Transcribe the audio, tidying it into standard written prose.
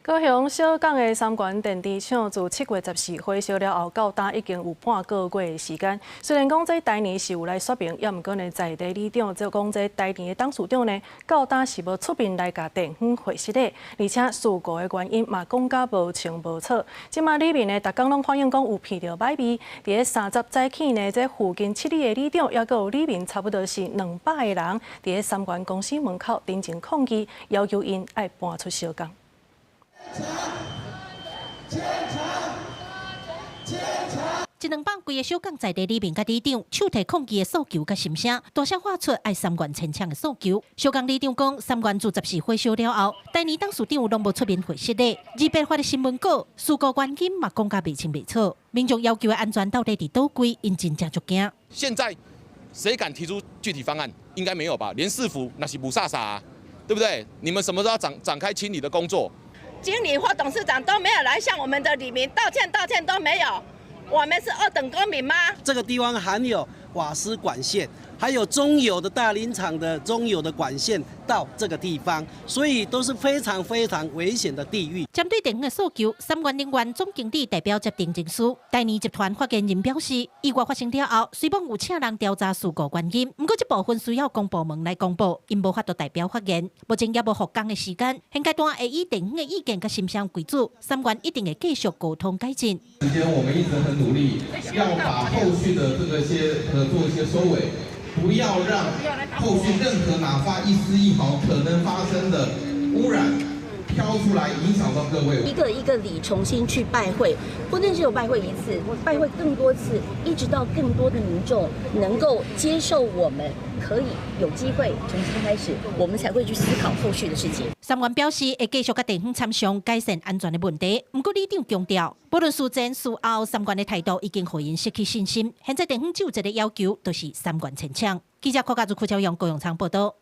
高雄小港的三元电池厂自7月14火烧了后，到今已经有半个月的时间。虽然讲这台年是有来说明，也毋过呢，在地里长就讲这台年的董事长呢，到今是无出面来甲电源回熄的，而且事故的原因嘛讲甲无清无楚。即马里面呢，逐工拢反映讲有闻到歹味。伫咧30早起呢，这附近7里的里长，也有里面差不多是200个人，伫咧三元公司门口顶前抗议，要求因爱搬出小港。 100几个小港在地里面甲里长手提抗议的诉求甲心声，大声喊出爱3元清仓的诉求。小港里长讲，3元自14火烧了后，台年董事长拢无出面回释的。200发的新闻稿，事故原因嘛讲甲未清未楚。民众要求的安全到底伫倒位，因真正足惊。现在谁敢提出具体方案？应该没有吧？连市府那是不飒飒啊，对不对？你们什么时候展开清理的工作？ 经理或董事长都没有来向我们的里民道歉都没有，我们是2等公民吗？这个地方含有瓦斯管线，还有中油的大林厂的中油的管线到这个地方，所以都是非常危险的地域。针对电源的诉求，3元能源总经理代表接定证书，台泥集团发言人表示，意外发生了后，虽然有请人调查事故原因，不过这部分需要公部门来公布，因无法度代表发言。目前也无复工的时间，现阶段会以电源的意见甲心声为主，3元一定会继续沟通改进。时间我们一直很努力，要把后续的这个合作一些收尾。 不要让后续任何哪怕一丝一毫可能发生的污染飘出来，影响到各位。一个一个里重新去拜会，不但只有拜会一次，拜会更多次，一直到更多的民众能够接受我们，可以有机会重新开始，我们才会去思考后续的事情。3元表示会继续甲电源厂商改善安全的问题，不过里长强调，不论事前事后，3元的态度已经互因失去信心。现在电源就一个要求，就是3元清仓。记者柯家族邱朝阳、高永昌报道。